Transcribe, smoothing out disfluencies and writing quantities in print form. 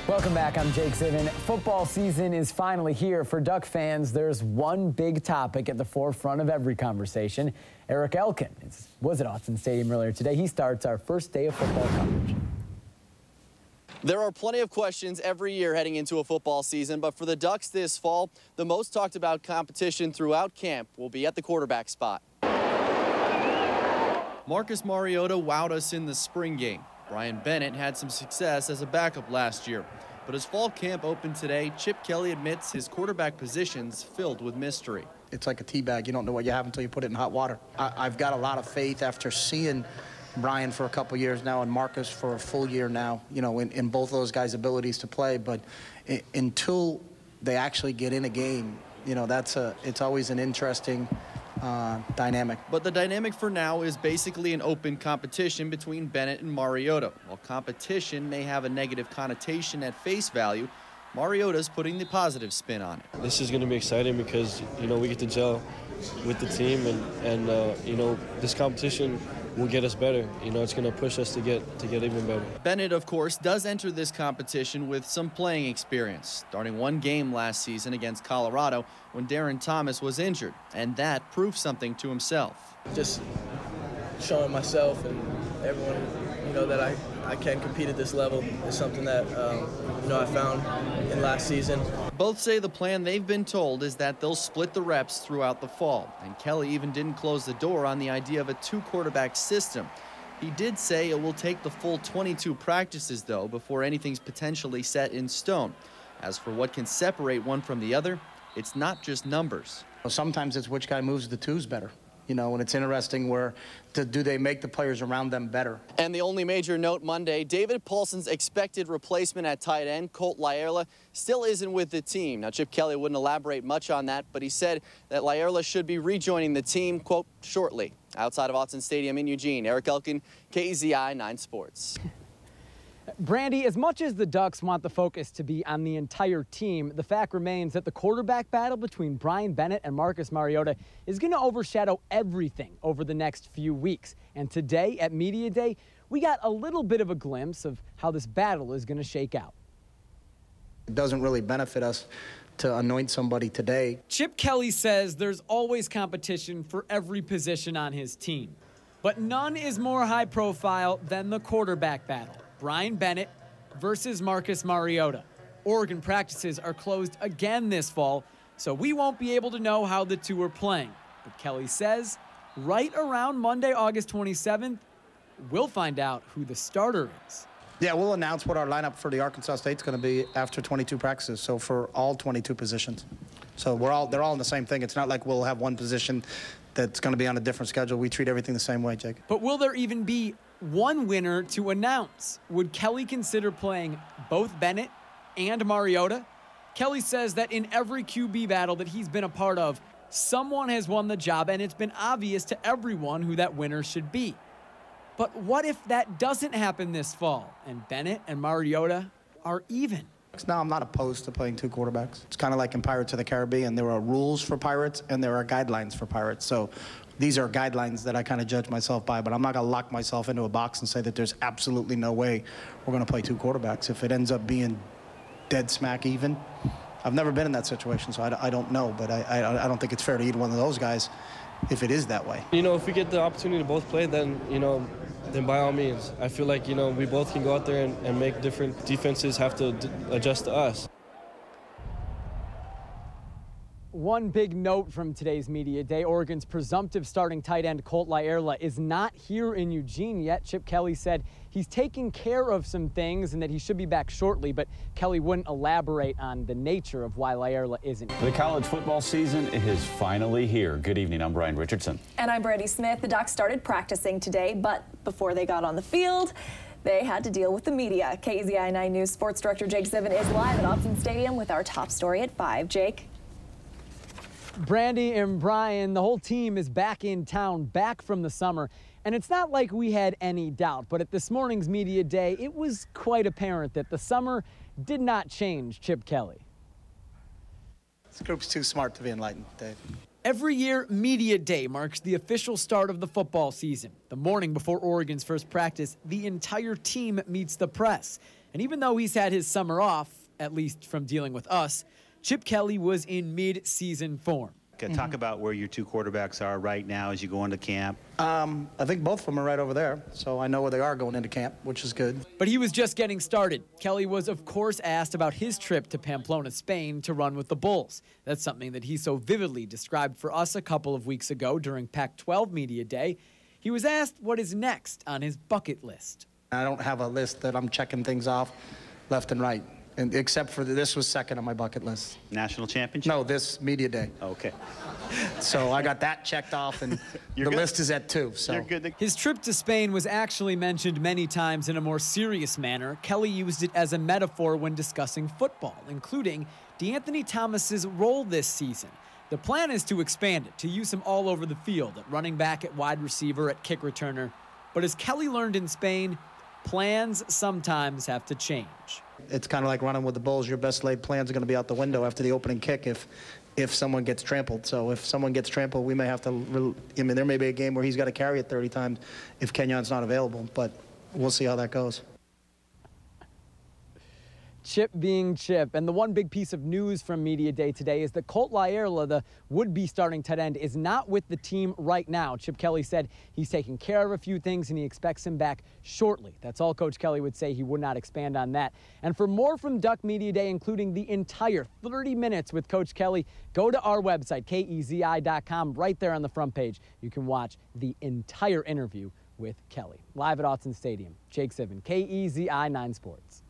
Welcome back. I'm Jake Zivin. Football season is finally here. For Duck fans, there's one big topic at the forefront of every conversation. Eric Elkin was at Autzen Stadium earlier today. He starts our first day of football coverage. There are plenty of questions every year heading into a football season, but for the Ducks this fall, the most talked about competition throughout camp will be at the quarterback spot. Marcus Mariota wowed us in the spring game. Bryan Bennett had some success as a backup last year. But as fall camp opened today, Chip Kelly admits his quarterback position's filled with mystery. It's like a tea bag. You don't know what you have until you put it in hot water. I've got a lot of faith after seeing Bryan for a couple years now and Marcus for a full year now, you know, in both those guys' abilities to play. But until they actually get in a game, you know, it's always an interesting dynamic. But the dynamic for now is basically an open competition between Bennett and Mariota. While competition may have a negative connotation at face value, Mariota's putting the positive spin on it. This is going to be exciting because, you know, we get to gel with the team and you know, this competition will get us better. You know, it's going to push us to get even better. Bennett, of course, does enter this competition with some playing experience, starting one game last season against Colorado when Darron Thomas was injured, and that proved something to himself. Just showing myself and everyone, you know, that I can compete at this level is something that, you know, I found in last season. Both say the plan they've been told is that they'll split the reps throughout the fall, and Kelly even didn't close the door on the idea of a two-quarterback system. He did say it will take the full 22 practices, though, before anything's potentially set in stone. As for what can separate one from the other, it's not just numbers. Sometimes it's which guy moves the twos better. You know, and it's interesting where do they make the players around them better. And the only major note Monday, David Paulson's expected replacement at tight end, Colt Laierla, still isn't with the team. Now, Chip Kelly wouldn't elaborate much on that, but he said that Laierla should be rejoining the team, quote, shortly. Outside of Autzen Stadium in Eugene, Eric Elkin, KEZI 9 Sports. Brandy, as much as the Ducks want the focus to be on the entire team, the fact remains that the quarterback battle between Bryan Bennett and Marcus Mariota is going to overshadow everything over the next few weeks. And today at Media Day, we got a little bit of a glimpse of how this battle is going to shake out. It doesn't really benefit us to anoint somebody today. Chip Kelly says there's always competition for every position on his team, but none is more high profile than the quarterback battle. Bryan Bennett versus Marcus Mariota. Oregon practices are closed again this fall, so we won't be able to know how the two are playing. But Kelly says right around Monday, August 27th, we'll find out who the starter is. Yeah, we'll announce what our lineup for the Arkansas State's going to be after 22 practices, so for all 22 positions. So they're all in the same thing. It's not like we'll have one position that's going to be on a different schedule. We treat everything the same way, Jake. But will there even be one winner to announce? Would Kelly consider playing both Bennett and Mariota? Kelly says that in every QB battle that he's been a part of, someone has won the job, and it's been obvious to everyone who that winner should be. But what if that doesn't happen this fall, and Bennett and Mariota are even? No, I'm not opposed to playing two quarterbacks. It's kind of like in Pirates of the Caribbean. There are rules for Pirates, and there are guidelines for Pirates. So these are guidelines that I kind of judge myself by, but I'm not going to lock myself into a box and say that there's absolutely no way we're going to play two quarterbacks. If it ends up being dead smack even, I've never been in that situation, so I don't know, but I don't think it's fair to either one of those guys if it is that way. You know, if we get the opportunity to both play, then, you know, then by all means. I feel like, you know, we both can go out there and make different defenses have to adjust to us. One big note from today's Media Day, Oregon's presumptive starting tight end Colt Laierla is not here in Eugene yet. Chip Kelly said he's taking care of some things and that he should be back shortly, but Kelly wouldn't elaborate on the nature of why Laierla isn't here. The college football season is finally here. Good evening, I'm Brian Richardson. And I'm Brady Smith. The Ducks started practicing today, but before they got on the field, they had to deal with the media. KEZI 9 News Sports Director Jake Zivin is live at Autzen Stadium with our top story at 5. Jake? Brandy and Brian, the whole team is back in town, back from the summer. And it's not like we had any doubt, but at this morning's Media Day, it was quite apparent that the summer did not change Chip Kelly. This group's too smart to be enlightened, Dave. Every year, Media Day marks the official start of the football season. The morning before Oregon's first practice, the entire team meets the press. And even though he's had his summer off, at least from dealing with us, Chip Kelly was in mid-season form. Talk about where your two quarterbacks are right now as you go into camp. I think both of them are right over there, so I know where they are going into camp, which is good. But he was just getting started. Kelly was, of course, asked about his trip to Pamplona, Spain to run with the Bulls. That's something that he so vividly described for us a couple of weeks ago during Pac-12 Media Day. He was asked what is next on his bucket list. I don't have a list that I'm checking things off left and right. And except for this was second on my bucket list. National championship? No, this media day. Okay. So I got that checked off, and the list is at 2. So you're good. His trip to Spain was actually mentioned many times in a more serious manner. Kelly used it as a metaphor when discussing football, including Darron Thomas's role this season. The plan is to expand it, to use him all over the field, at running back, at wide receiver, at kick returner. But as Kelly learned in Spain, plans sometimes have to change. it's kind of like running with the Bulls. Your best laid plans are going to be out the window after the opening kick if someone gets trampled. So if someone gets trampled, we may have to, I mean, there may be a game where he's got to carry it 30 times if Kenyon's not available, but we'll see how that goes. Chip being Chip. And the one big piece of news from Media Day today is that Colt Laierla, the would-be starting tight end, is not with the team right now. Chip Kelly said he's taking care of a few things and he expects him back shortly. That's all Coach Kelly would say. He would not expand on that. And for more from Duck Media Day, including the entire 30 minutes with Coach Kelly, go to our website, KEZI.com. Right there on the front page, you can watch the entire interview with Kelly. Live at Autzen Stadium, Jake Sivan, KEZI 9 Sports.